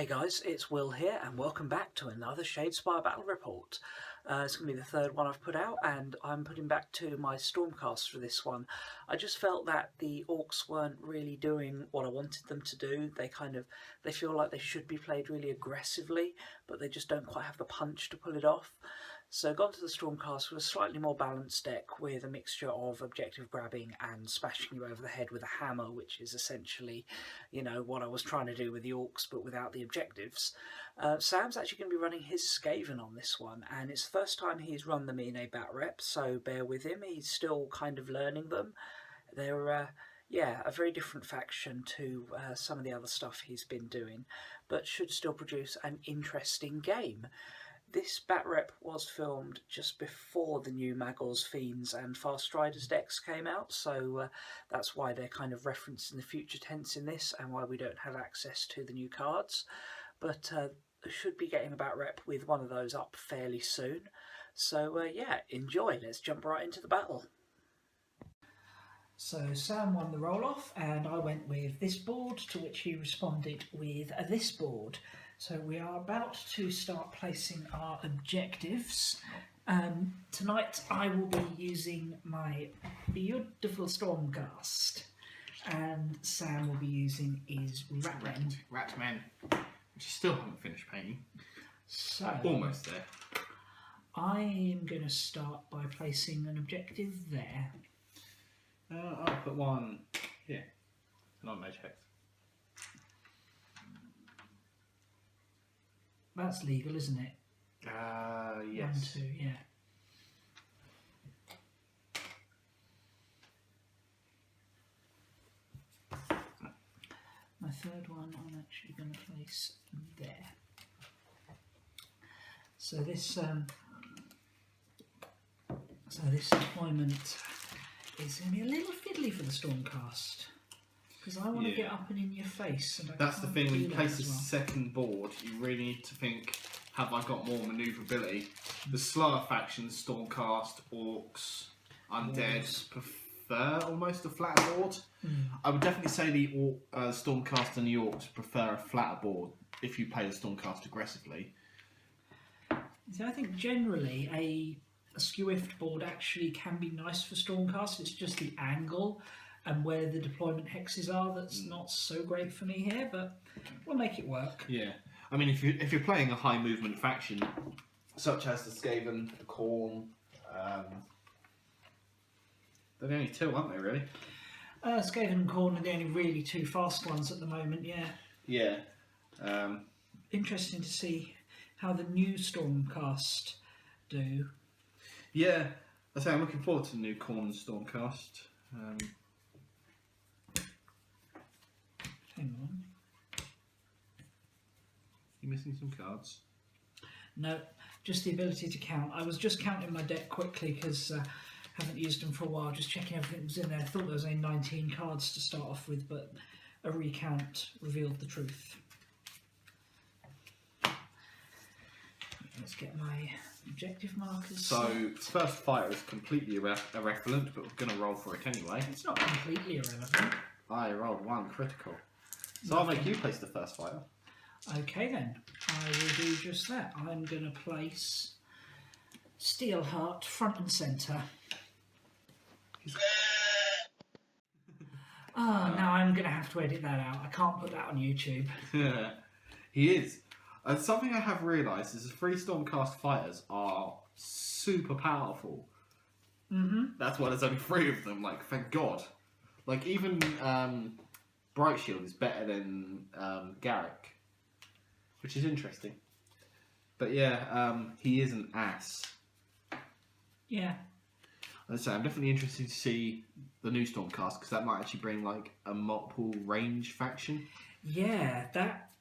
Hey guys, it's Will here and welcome back to another Shadespire Battle Report. It's going to be the third one I've put out and I'm putting back to my Stormcast for this one. I just felt that the orcs weren't really doing what I wanted them to do. They feel like they should be played really aggressively, but they just don't quite have the punch to pull it off. So gone to the Stormcast with a slightly more balanced deck with a mixture of objective grabbing and smashing you over the head with a hammer, which is essentially, you know, what I was trying to do with the orcs but without the objectives. Sam's actually going to be running his Skaven on this one, and it's the first time he's run them in a Batrep, so bear with him, he's still kind of learning them. They're a very different faction to some of the other stuff he's been doing, but should still produce an interesting game. This Batrep was filmed just before the new Magors, Fiends and Fast Striders decks came out, so that's why they're kind of referenced in the future tense in this and why we don't have access to the new cards. But should be getting a Batrep with one of those up fairly soon. So yeah, enjoy. Let's jump right into the battle. So Sam won the roll-off and I went with this board, to which he responded with this board. So we are about to start placing our objectives. Tonight I will be using my beautiful Stormcast, and Sam will be using his Ratman, which I still haven't finished painting. So almost there. I am going to start by placing an objective there. I'll put one here, not mage hex. That's legal, isn't it? Yes. 1, 2, yeah. My third one I'm actually going to place there. So this deployment is going to be a little fiddly for the Stormcast, because I want to get up and in your face. And that's the thing, when you place the second board, you really need to think, have I got more manoeuvrability? The slower factions, Stormcast, Orcs, Undead, prefer almost a flatter board. I would definitely say the Stormcast and the Orcs prefer a flatter board if you play the Stormcast aggressively. So I think generally a skewift board actually can be nice for Stormcast. It's just the angle and where the deployment hexes are that's not so great for me here, but we'll make it work. Yeah, I mean, if you're playing a high movement faction, such as the Skaven, the Khorne, they're the only two, aren't they, really? Skaven and Khorne are the only really two fast ones at the moment, yeah. Yeah. Interesting to see how the new Stormcast do. Yeah, I say I'm looking forward to the new Khorne Stormcast. Hang on. You missing some cards? No, just the ability to count. I was just counting my deck quickly because I haven't used them for a while, just checking everything was in there. I thought there was only 19 cards to start off with, but a recount revealed the truth. Let's get my objective markers. So, first fighter is completely irrelevant, but we're going to roll for it anyway. It's not completely irrelevant. I rolled one critical. So I'll make you place the first fighter. Okay then, I will do just that. I'm going to place Steelheart front and centre. Now I'm going to have to edit that out. I can't put that on YouTube. He is. Something I have realised is the 3 Stormcast fighters are super powerful. That's why there's only 3 of them, like, thank God. Like, even Bright Shield is better than Garrick, which is interesting. But yeah, he is an ass. Yeah. As I say, I'm definitely interested to see the new Stormcast, because that might actually bring, like, a multiple range faction. Yeah,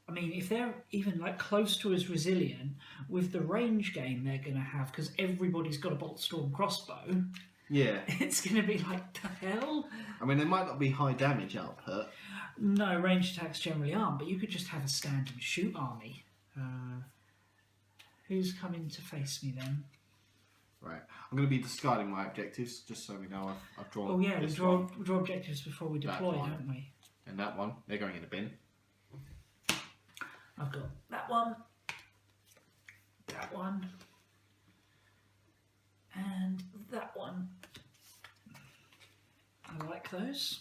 I mean, if they're even like close to as resilient with the range game they're going to have, because everybody's got a bolt storm crossbow. Yeah. It's going to be like, the hell? I mean, they might not be high damage output. No, ranged attacks generally aren't, but you could just have a stand and shoot army. Who's coming to face me then? Right. I'm going to be discarding my objectives, just so we know I've drawn. Oh yeah, we this draw one. objectives before we deploy, don't we? And that one, they're going in the bin. I've got that one, and that one. I like those.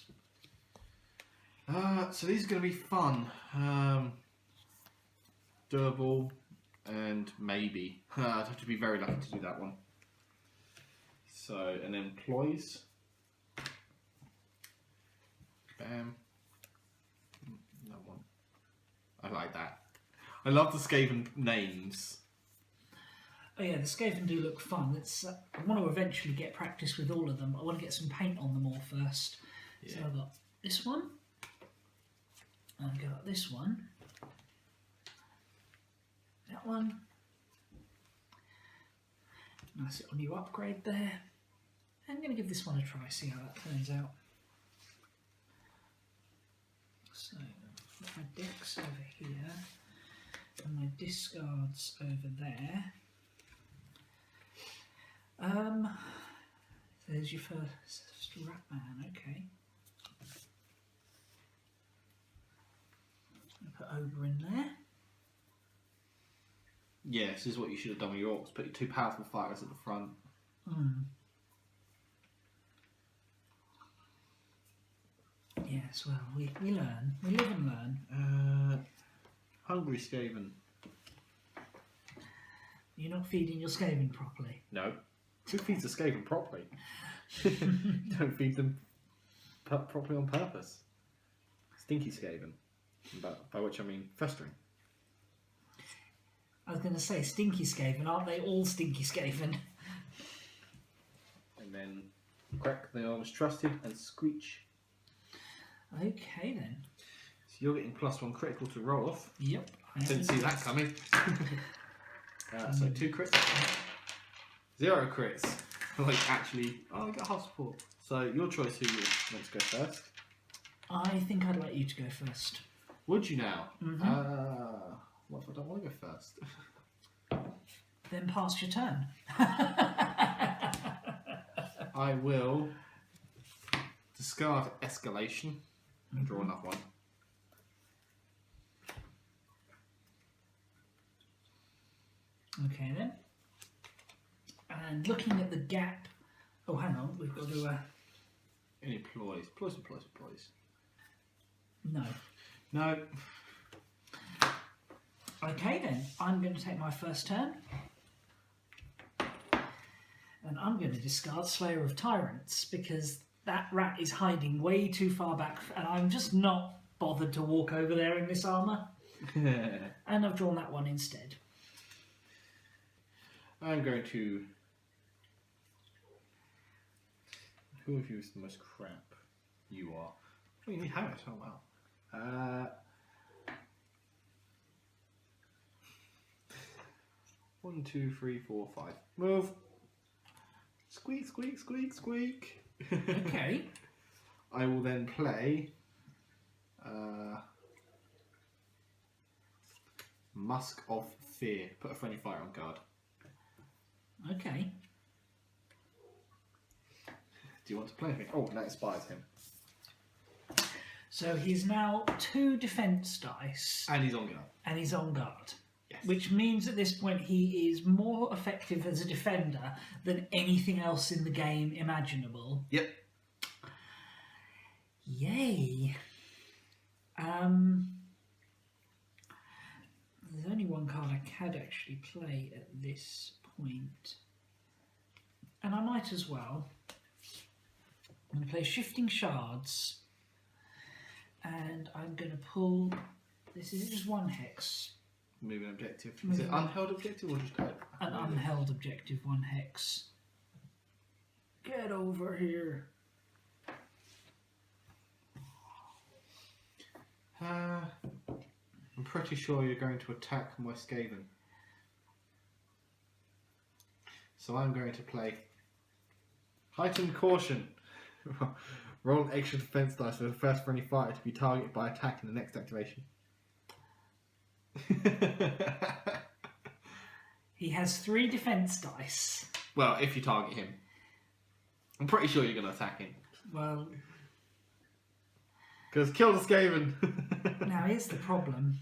So these are going to be fun. Durable and maybe. I'd have to be very lucky to do that one. So, and then ploys. Bam. That one. I like that. I love the Skaven names. Oh yeah, the Skaven do look fun. It's I want to eventually get practice with all of them. I want to get some paint on them all first. Yeah. So I've got this one. I've got this one. That one. Nice little new upgrade there. I'm going to give this one a try, see how that turns out. So, put my decks over here, and my discards over there. There's your first rat man, okay. Put Ogre in there. Yeah, this is what you should have done with your orcs. Put your 2 powerful fighters at the front. Yes, well, we learn. We live and learn. Hungry Skaven. You're not feeding your Skaven properly? No. Who feeds a Skaven properly? Don't feed them properly on purpose. Stinky Skaven. By which I mean festering. I was going to say stinky Skaven. Aren't they all stinky Skaven? And then crack the arms trusted and screech. Okay then. So you're getting +1 critical to roll off. Yep. Didn't see that coming. So 2 crits. 0 crits. Like actually, I got half support. So your choice who you want to go first. I think I'd like you to go first. Would you now? Mm-hmm. What if I don't want to go first? Then pass your turn. I will discard escalation and draw another one. Okay then. And looking at the gap. Oh, hang on. We've got to. Any ploys? Ploys. No. No. Okay then. I'm going to take my first turn. And I'm going to discard Slayer of Tyrants because that rat is hiding way too far back and I'm just not bothered to walk over there in this armour. And I've drawn that one instead. I'm going to... Who of you is the most crap? You are. Oh, you have it. Oh, wow. 1, 2, 3, 4, 5. Move. Squeak, squeak, squeak, squeak. Okay. I will then play Musk of Fear. Put a friendly fighter on guard. Okay. Do you want to play anything? Oh, that inspires him. So he's now 2 defence dice. And he's on guard. And he's on guard. Yes. Which means at this point he is more effective as a defender than anything else in the game imaginable. Yep. Yay. There's only one card I can actually play at this point. And I might as well. I'm going to play Shifting Shards. And I'm going to pull... This is just 1 hex. Move an objective. Is it unheld objective or just an unheld objective, 1 hex. Get over here. I'm pretty sure you're going to attack my Skaven. So I'm going to play Heightened Caution. Roll an extra defense dice for the first friendly fighter to be targeted by attack in the next activation. He has 3 defense dice. Well, if you target him. I'm pretty sure you're going to attack him. Well... Because kill the Skaven! Now, here's the problem.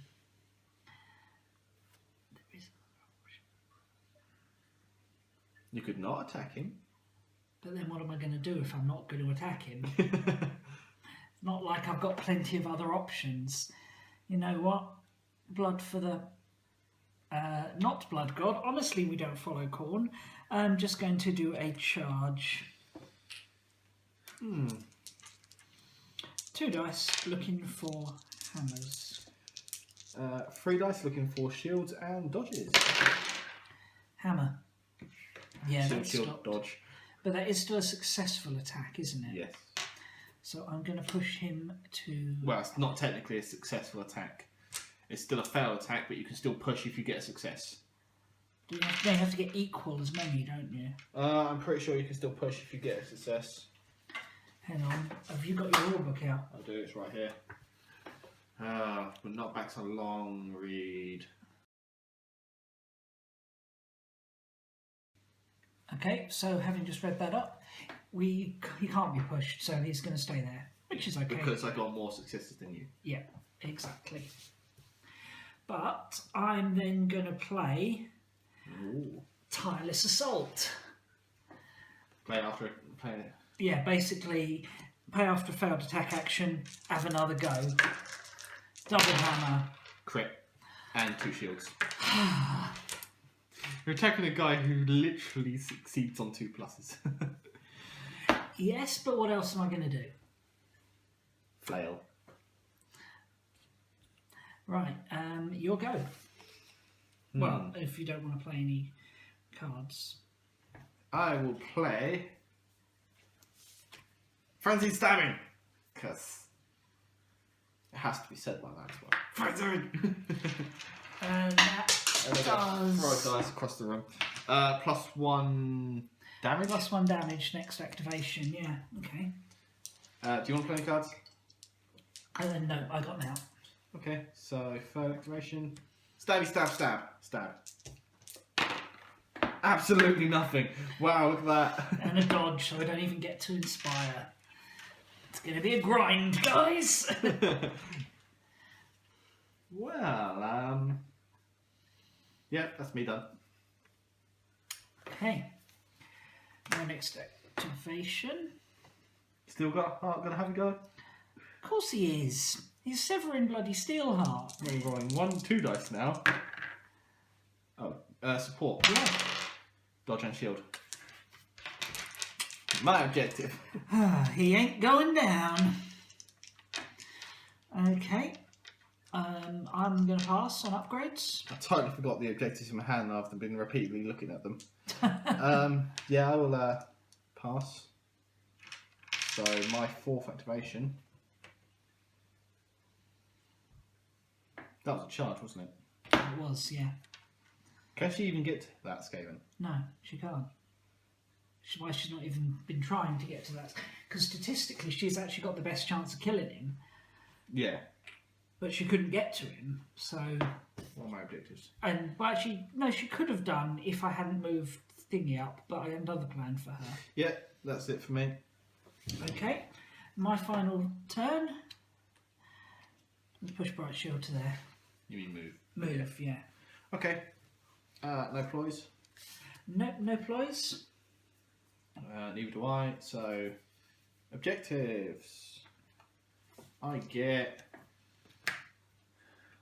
You could not attack him. But then what am I going to do if I'm not going to attack him? Not like I've got plenty of other options. You know what? Blood for the... not Blood God. Honestly, we don't follow Khorne. I'm just going to do a charge. 2 dice looking for hammers. 3 dice looking for shields and dodges. Hammer. Yeah, Shield, that's shield, stopped. dodge. But that is still a successful attack, isn't it? Yes. So I'm going to push him to... Well, it's not technically a successful attack. It's still a failed attack, but you can still push if you get a success. You may have to get equal as many, don't you? I'm pretty sure you can still push if you get a success. Hang on. Have you got your rulebook out? I'll do it, it's right here. But knockback's a long read. Okay, so having just read that up, he can't be pushed, so he's going to stay there, which is okay. Because I got more successes than you. Yeah, exactly. But I'm then going to play Tireless Assault. Play it. Yeah, basically, pay after a failed attack action, have another go. Double hammer. Crit. And 2 shields. You're attacking a guy who literally succeeds on 2 pluses. Yes, but what else am I going to do? Flail. Right, your go. Well, if you don't want to play any cards. I will play Frenzied Stabbing. Because it has to be said like that as well. Frenzied! And that does... Throw a dice across the room. +1 damage? +1 damage next activation, yeah, okay. Do you want to play any cards? No, I got now. Okay, so third activation. Stabby, stab, stab. Stab. Absolutely nothing. Wow, look at that. And a dodge, so I don't even get to inspire. It's going to be a grind, guys! Well, yeah, that's me done. Okay. My next activation. Still got Heart gonna have a go? Of course he is. He's severing bloody Steelheart. We're rolling 2 dice now. Oh, support. Yeah. Dodge and shield. My objective. He ain't going down. Okay. I'm going to pass on upgrades. I totally forgot the objectives in my hand after been repeatedly looking at them. Yeah, I will pass. So my 4th activation. That was a charge, wasn't it? It was, yeah. Can she even get to that, Skaven? No, she can't. Why she's not even been trying to get to that? Because statistically, she's actually got the best chance of killing him. Yeah. But she couldn't get to him, so... What are my objectives? And, well, actually, no, she could have done if I hadn't moved Thingy up, but I had another plan for her. Yeah, that's it for me. Okay, my final turn. Push Bright Shield to there. You mean move? Move, yeah. Okay. No ploys. No ploys. Neither do I. So, objectives. I get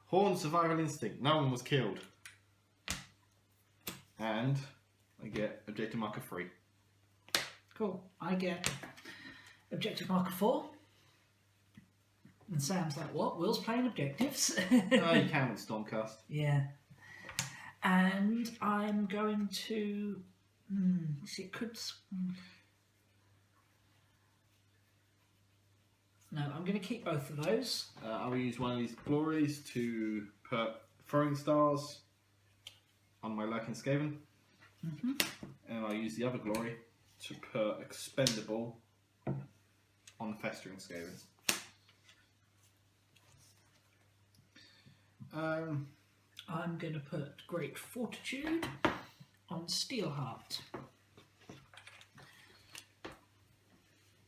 Horn Survival Instinct. No one was killed. And I get objective marker 3. Cool. I get objective marker 4. And Sam's like, what? Will's playing objectives? Oh, you can with Stormcast. Yeah. And I'm going to... see, it could... No, I'm going to keep both of those. I will use one of these glories to put throwing stars on my lurking Skaven. And I'll use the other glory to put expendable on the festering Skaven. I'm going to put Great Fortitude on Steelheart.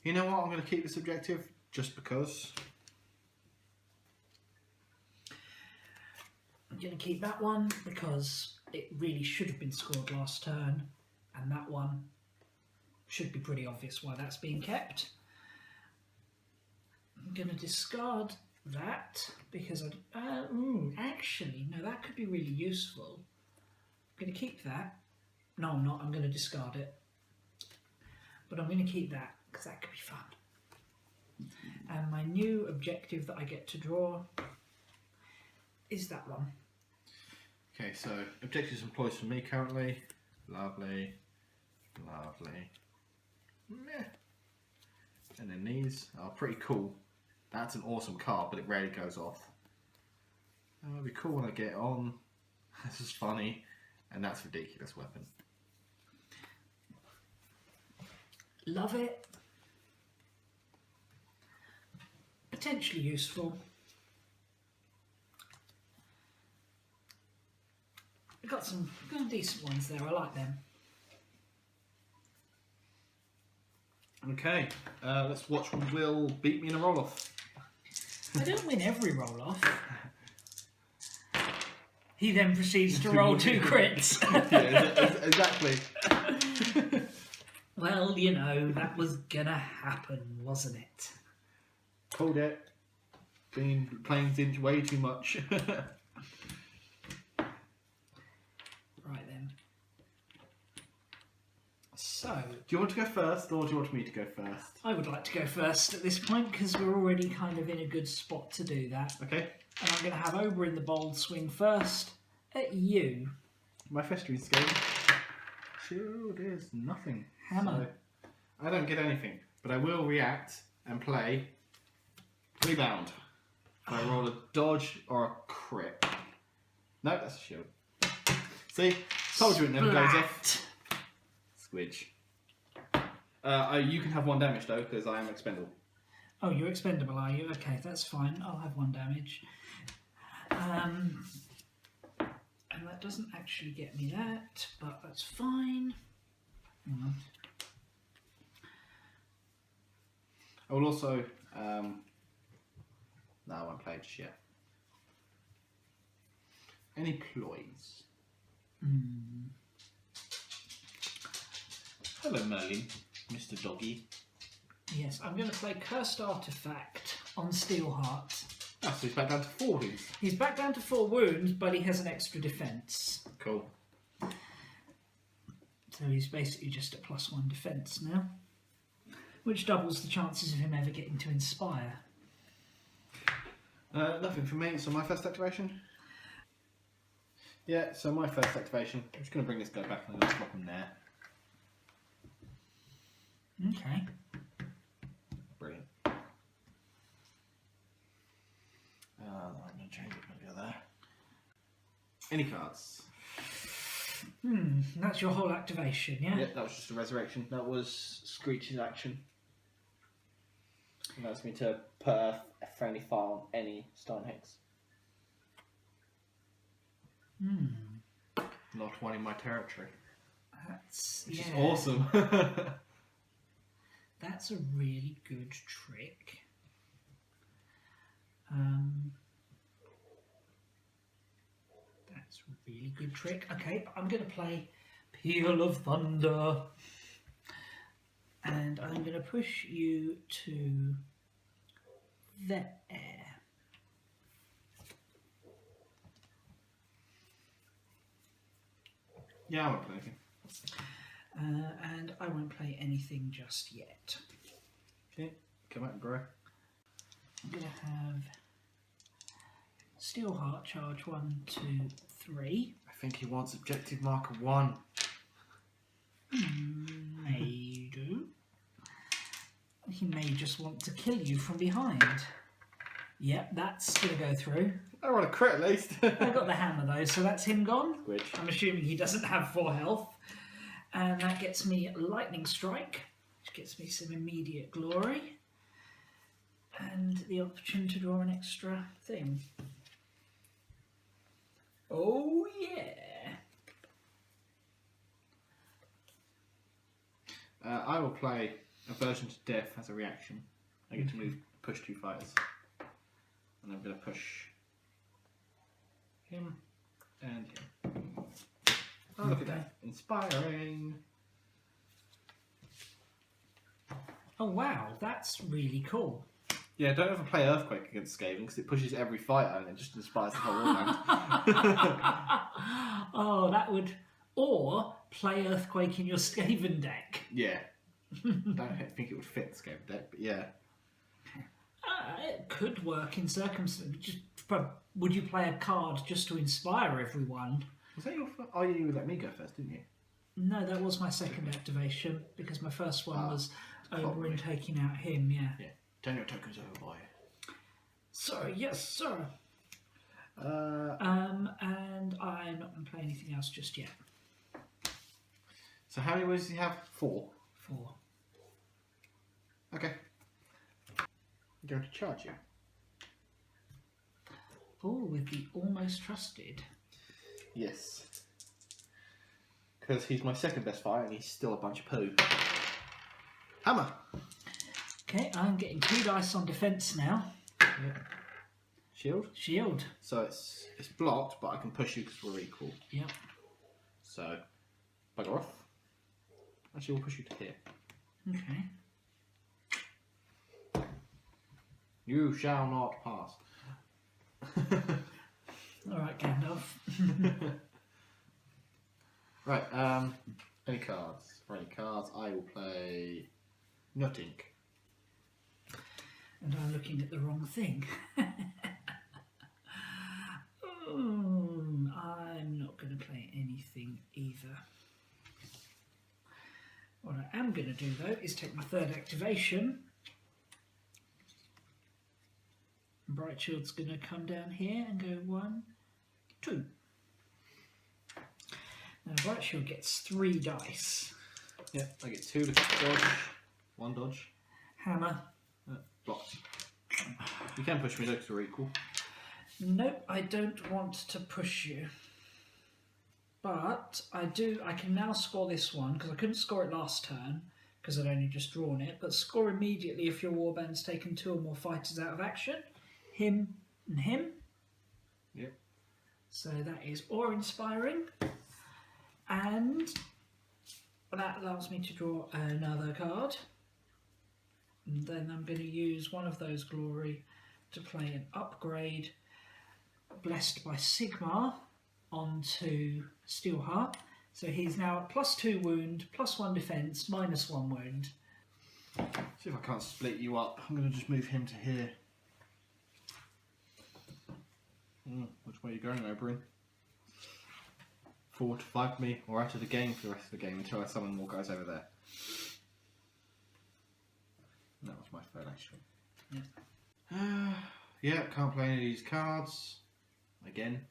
You know what? I'm going to keep this objective just because. I'm going to keep that one because it really should have been scored last turn. and that one should be pretty obvious why that's being kept. I'm going to discard that because actually, no, that could be really useful. I'm going to keep that. No, I'm not. I'm going to discard it. But I'm going to keep that because that could be fun. And my new objective that I get to draw is that one. Okay, so objectives and ploys for me currently. Lovely. Lovely. Meh. And then these are pretty cool. That's an awesome card, but it rarely goes off. It'll be cool when I get it on. This is funny. And that's a ridiculous weapon. Love it. Potentially useful. We've got some decent ones there. I like them. Okay, let's watch Will beat me in a roll-off. I don't win every roll-off. He then proceeds to roll 2 crits. Yeah, exactly. Well, you know, that was gonna happen, wasn't it? Called it. Been playing Zinch way too much. Right then. So, Do you want to go first, or do you want me to go first? I would like to go first at this point because we're already kind of in a good spot to do that. Okay. And I'm going to have Oberyn the Bold swing first at you. My festering Skaven. Shield is nothing. Hammer. So I don't get anything, but I will react and play Rebound. If I roll a dodge or a crit. No, that's a shield. See? Told you it never goes off. Squidge. You can have 1 damage though, because I am expendable. Oh, you're expendable, are you? Okay, that's fine. I'll have 1 damage. And that doesn't actually get me that, but that's fine. Hang on. I will also... no, I won't play it just yet. Any ploys? Hello, Merlin, Mr. Doggy. Yes, I'm going to play Cursed Artifact on Steelheart. Oh, so he's back down to 4 wounds. He's back down to 4 wounds, but he has an extra defence. Cool. So he's basically just at +1 defence now, which doubles the chances of him ever getting to Inspire. Nothing for me, so my first activation? Yeah, so my first activation, I'm just going to bring this guy back and I'm going to swap him there. Okay. Brilliant. I'm going to change it maybe there. Any cards? That's your whole activation, yeah? Yeah, that was just a resurrection. That was Screech's action. Allows me to put a friendly file on any Starnhex. Not one in my territory. Which is awesome. That's a really good trick. That's a really good trick. Okay, I'm going to play Peal of Thunder. And I'm going to push you to there. Yeah, I won't play anything. And I won't play anything just yet. Okay, come out, bro. I'm going to have Steelheart charge 1, 2, 3. I think he wants objective marker 1. May do. He may just want to kill you from behind. Yep, that's going to go through. I want a crit at least. I got the hammer though, so that's him gone. Which? I'm assuming he doesn't have 4 health. And that gets me Lightning Strike, which gets me some immediate glory. And the option to draw an extra thing. Oh yeah! I will play Aversion to Death as a reaction. I get to push 2 fighters. And I'm going to push him and him. Oh, look at that. Inspiring. Oh wow, that's really cool. Yeah, don't ever play Earthquake against Skaven because it pushes every fighter and it just inspires the whole world. Oh, that would... Or play Earthquake in your Skaven deck. Yeah. Don't think it would fit the Skaven deck, but yeah. It could work in circumstances. Would you play a card just to inspire everyone? Was that your first? Oh, yeah, you let me go first, didn't you? No, that was my second activation because my first one was Oberyn taking out him, yeah. Yeah. Turn your tokens over, boy. Sorry, yes, sir. And I'm not going to play anything else just yet. So how many words do you have? 4? 4. Okay. I'm going to charge you. Oh, with the almost trusted. Yes. Because he's my second best fighter and he's still a bunch of poo. Hammer! Okay, I'm getting 2 dice on defence now. Yep. Shield? Shield. So it's blocked, but I can push you because we're equal. Yep. So, bugger off. Actually, we'll push you to here. Okay. You shall not pass. Alright, Gandalf. Right, any cards? For any cards, I will play nothing. And I'm looking at the wrong thing. I'm not going to play anything either. What I am going to do though is take my third activation. Bright Shield's going to come down here and go 1, 2. Now Bright Shield gets 3 dice. Yep, I get 2 to dodge, 1 dodge. Hammer. Blocked. You can push me though because we're equal. Nope, I don't want to push you. But I can now score this one, because I couldn't score it last turn, because I'd only just drawn it, but score immediately if your warband's taken 2 or more fighters out of action. Him and him. Yep. So that is awe-inspiring. And that allows me to draw another card. And then I'm going to use one of those glory to play an upgrade blessed by Sigmar onto Steelheart. So he's now at +2 wound, +1 defense, -1 wound. See if I can't split you up. I'm going to just move him to here. Which way are you going, Oberyn? 4 to 5 me, or out of the game for the rest of the game until I summon more guys over there. That was my third action. Yeah. Yeah, can't play any of these cards. Again.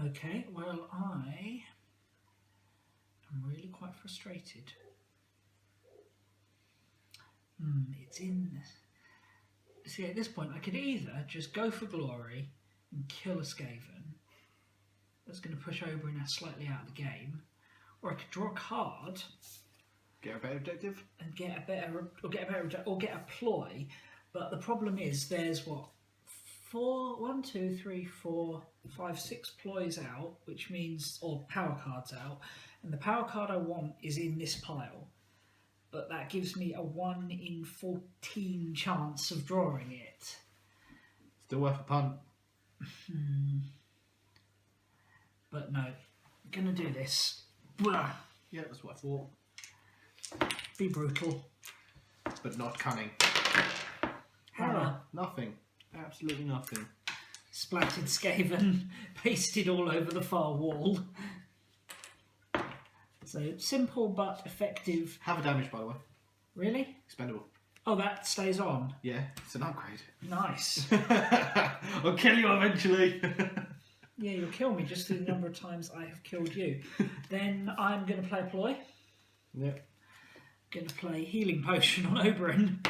Okay, well I am really quite frustrated. It's in... See, at this point I could either just go for glory and kill a Skaven. That's going to push Oberyn slightly out of the game. Or I could draw a card... Get a better objective? And get a ploy, but the problem is there's what 1, 2, 3, 4, 5, 6 ploys out, which means or power cards out, and the power card I want is in this pile, but that gives me a 1 in 14 chance of drawing it. Still worth a punt. But no, I'm gonna do this. Yeah, that's what I thought. Be brutal. But not cunning. Hammer. Nothing. Absolutely nothing. Splattered Skaven, pasted all over the far wall. So simple but effective. Have a damage, by the way. Really? Expendable. Oh, that stays on. Yeah, it's an upgrade. Nice. I'll kill you eventually. Yeah, you'll kill me just through the number of times I have killed you. Then I'm going to play a ploy. Yep. Going to play Healing Potion on Oberyn.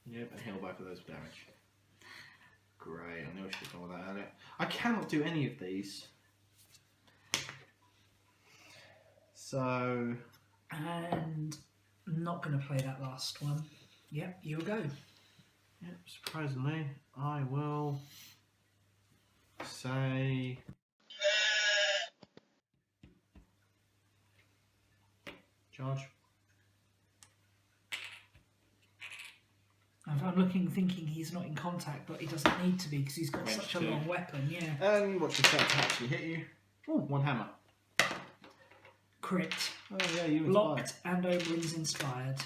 Yep, and heal both of those with damage. Great, I knew I should have done all that earlier. I cannot do any of these. So... And I'm not going to play that last one. Yep, you'll go. Yep, surprisingly, I will say... Charge. I'm looking, thinking he's not in contact, but he doesn't need to be because he's got such a long weapon. Yeah. And what's your set to actually hit you? Oh, 1 hammer. Crit. Oh yeah, you inspired. Locked and Oberyn's inspired.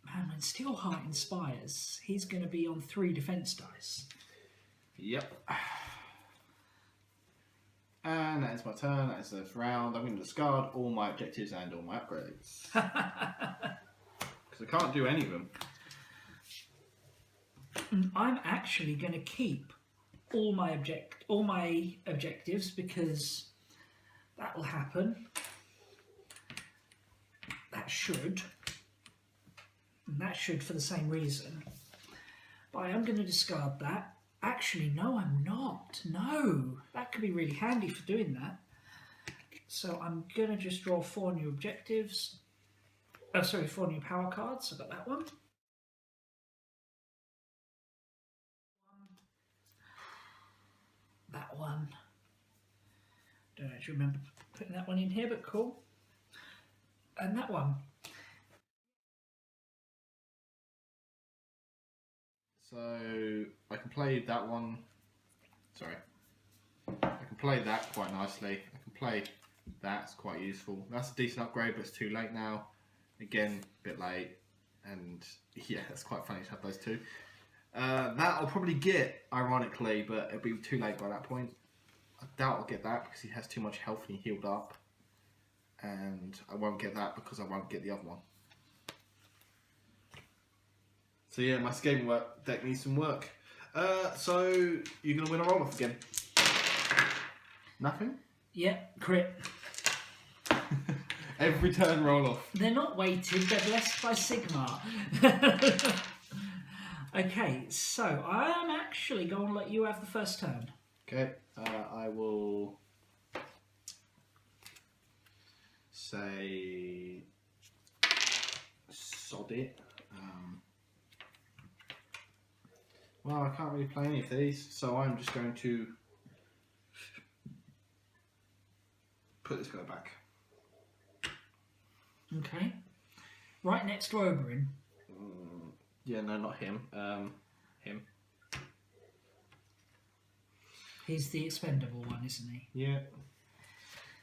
Man, when Steelheart inspires, he's going to be on 3 defense dice. Yep. And that is my turn. That is the round. I'm going to discard all my objectives and all my upgrades. Because I can't do any of them. I'm actually going to keep all my objectives because that will happen. That should. And that should for the same reason. But I am going to discard that. Actually, no, I'm not. No, that could be really handy for doing that. So I'm going to just draw 4 new objectives. Oh, sorry, 4 new power cards. I've got that one. That one. Don't actually remember putting that one in here, but cool. And that one. So I can play that one. Sorry. I can play that quite nicely. I can play that. It's quite useful. That's a decent upgrade, but it's too late now. Again, a bit late. And yeah, that's quite funny to have those two. That I'll probably get, ironically, but it'll be too late by that point. I doubt I'll get that because he has too much health and he healed up. And I won't get that because I won't get the other one. So yeah, my Skaven deck needs some work. So you're going to win a roll-off again? Nothing? Yeah, crit. Every turn roll-off. They're not weighted, they're blessed by Sigmar. Okay, so I am actually going to let you have the first turn. Okay, I will say sod it. Well, I can't really play any of these, so I'm just going to put this guy back. Okay. Right next to Oberyn. Yeah, no, not him. Him. He's the expendable one, isn't he? Yeah.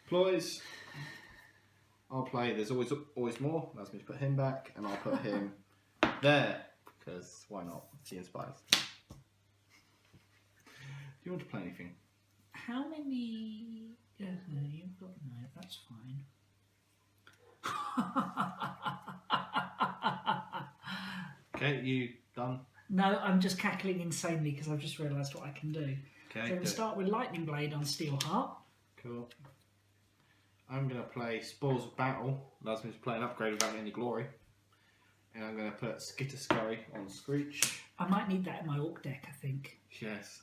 Ploys. I'll play. There's always more. Allows me to put him back, and I'll put him there because why not? He inspires. Do you want to play anything? How many? Yeah, no, you've got no. That's fine. Okay, you done? No, I'm just cackling insanely because I've just realised what I can do. Okay. So I'm going to start with Lightning Blade on Steelheart. Cool. I'm going to play Spoils of Battle. Allows me to play an upgrade without any glory. And I'm going to put Skitter Scurry on Screech. I might need that in my Orc deck, I think. Yes.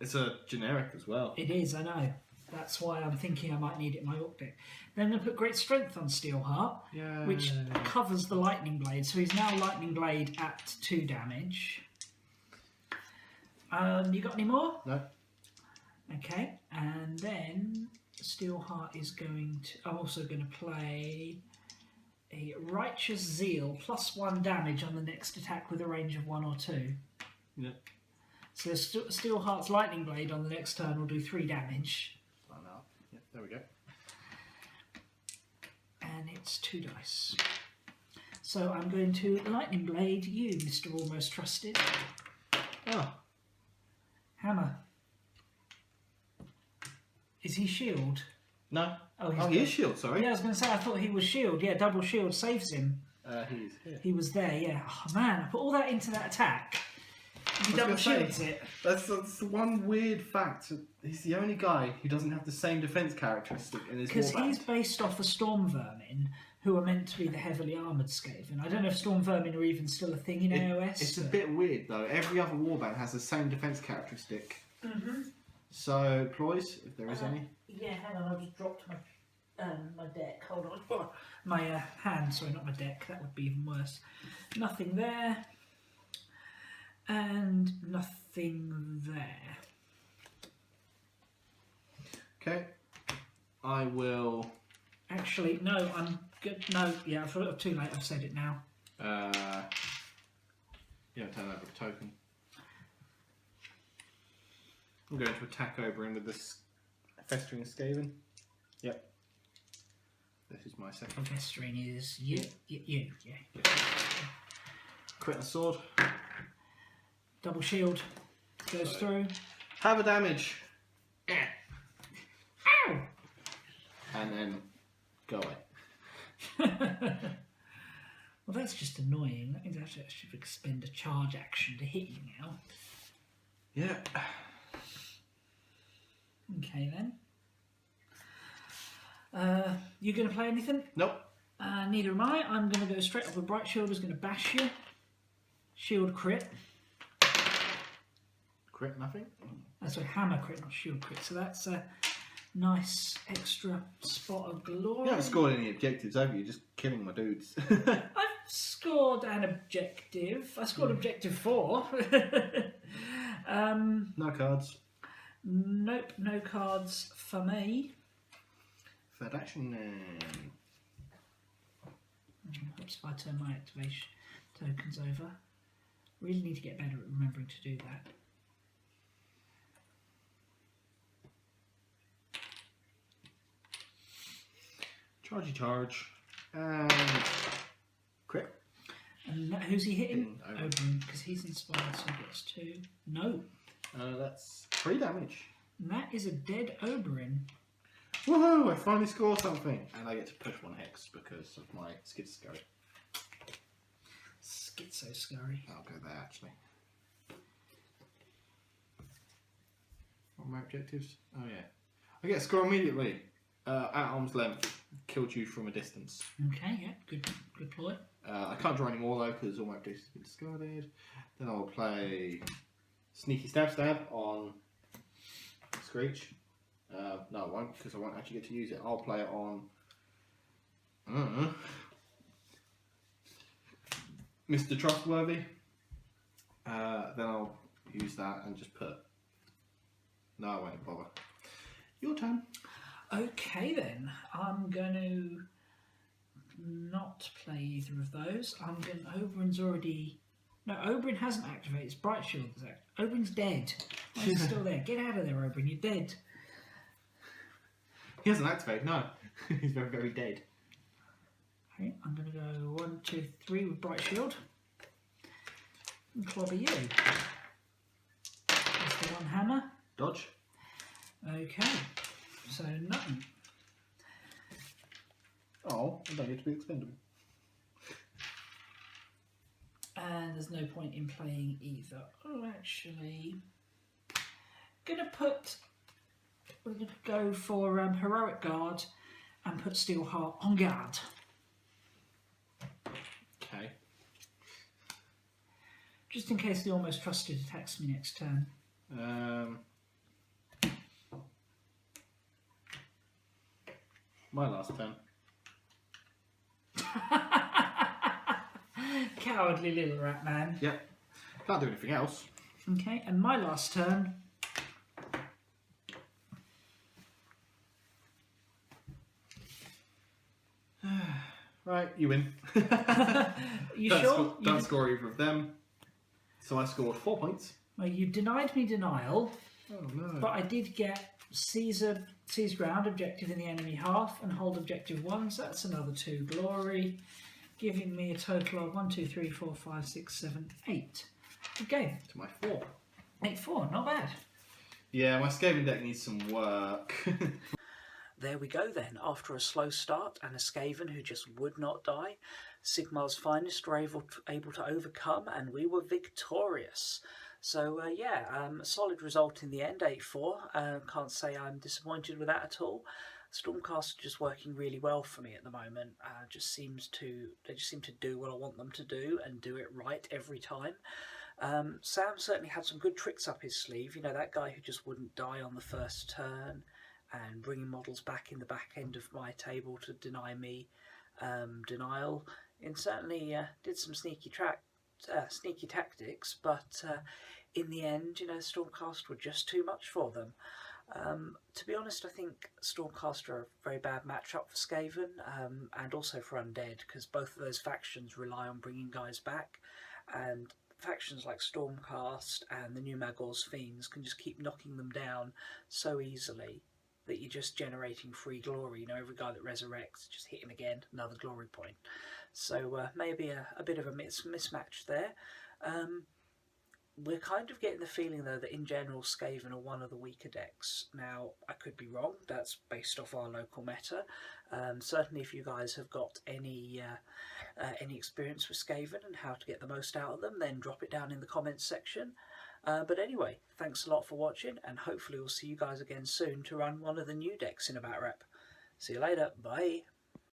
It's a generic as well. It is, I know. That's why I'm thinking I might need it in my Orc deck. Then I'm going to put Great Strength on Steelheart, which covers the Lightning Blade. So he's now Lightning Blade at 2 damage. You got any more? No. Okay, and then Steelheart is going to... I'm also going to play a Righteous Zeal, +1 damage on the next attack with a range of 1 or 2. Yeah. So Steelheart's Lightning Blade on the next turn will do 3 damage. Yeah, there we go. And it's 2 dice. So I'm going to Lightning Blade you, Mr. Almost Trusted. Oh. Hammer. Is he shield? No. Oh, he is shield, sorry. Yeah, I was going to say, I thought he was shield. Yeah, double shield saves him. He's here. He was there, yeah. Oh, man, I put all that into that attack. He double shields it. That's the one weird fact. He's the only guy who doesn't have the same defense characteristic in his warband. Because he's based off of Storm Vermin, who are meant to be the heavily armoured Skaven. I don't know if Storm Vermin are even still a thing in AOS. It's a bit weird, though. Every other warband has the same defense characteristic. Mm-hmm. So, Ploys, if there is any. Yeah, hang on, I just dropped my deck. Hold on. My hand, sorry, not my deck. That would be even worse. Nothing there. And nothing there. Okay. I will Actually, no, I'm good. No, yeah, I've thought too late. I've said it now. Yeah, turn over a token. I'm going to attack Oberyn with this Festering Skaven. Yep. This is my second. Festering is you. Yeah. Crit and sword. Double shield goes through. Have a damage. Ow! And then go away. Well, that's just annoying. That means I should expend a charge action to hit you now. Yeah. Okay then. You going to play anything? Nope. Neither am I. I'm going to go straight up with Bright Shield. Is going to bash you. Shield crit. Crit, nothing. That's a hammer crit, not shield crit. So that's a nice extra spot of glory. You haven't scored any objectives, have you? You're just killing my dudes. I've scored an objective. I scored objective 4. No cards. Nope, no cards for me. Third action then. Oops, if I turn my activation tokens over. Really need to get better at remembering to do that. Charge. And crit. And who's he hitting? Oberyn. Oberyn, because he's inspired, so he gets 2. No. That's 3 damage. And that is a dead Oberyn. Woohoo! I finally scored something. And I get to push 1 hex because of my Skid-Scurry. Schizo-scurry. I'll go there actually. What are my objectives? Oh yeah. I get a score immediately. At arm's length. Killed you from a distance. Okay, yeah, good ploy. I can't draw any more though because all my objectives have been discarded. Then I'll play Sneaky Stab on Screech. No, I won't because I won't actually get to use it. I'll play it on Mr. Trustworthy. Then I'll use that and just put. No, I won't bother. Your turn. Okay then, I'm going to not play either of those. Oberyn's already... No, Oberyn hasn't activated. It's Bright Shield. Oberyn's dead. Why is he still there? Get out of there, Oberyn. You're dead. He hasn't activated, no. He's very, very dead. Okay, I'm going to go 1, 2, 3 with Bright Shield. And clobber you. That's the 1 hammer. Dodge. Okay, so nothing. Oh, I don't get to be expendable. And there's no point in playing either. Oh, actually, we're going to go for Heroic Guard and put Steelheart on guard. Okay. Just in case the Almost Trusted attacks me next turn. My last turn. Cowardly little rat man. Yep. Can't do anything else. Okay, and my last turn. Right, you win. You don't sure? Don't score either of them. So I scored 4 points. Well, you denied me denial, Oh no. but I did get seize ground objective in the enemy half and hold objective 1, so that's another 2 glory, giving me a total of 1, 2, 3, 4, 5, 6, 7, 8. Okay. To my 4. 8-4, not bad. Yeah, my Skaven deck needs some work. There we go then. After a slow start and a Skaven who just would not die, Sigmar's finest were able to overcome, and we were victorious. So yeah, a solid result in the end, 8-4. Can't say I'm disappointed with that at all. Stormcast are just working really well for me at the moment. They just seem to do what I want them to do and do it right every time. Sam certainly had some good tricks up his sleeve. You know, that guy who just wouldn't die on the first turn, and bringing models back in the back end of my table to deny me denial. And certainly did some sneaky tactics, but in the end, you know, Stormcast were just too much for them. To be honest, I think Stormcast are a very bad matchup for Skaven, and also for Undead, because both of those factions rely on bringing guys back, and factions like Stormcast and the new Magor's Fiends can just keep knocking them down so easily that you're just generating free glory. You know, every guy that resurrects, just hit him again, another glory point. So maybe a bit of a mismatch there. We're kind of getting the feeling, though, that in general Skaven are one of the weaker decks. Now, I could be wrong, that's based off our local meta. Certainly if you guys have got any experience with Skaven and how to get the most out of them, then drop it down in the comments section. But anyway, thanks a lot for watching, and hopefully we'll see you guys again soon to run one of the new decks in a Batrep. See you later, bye!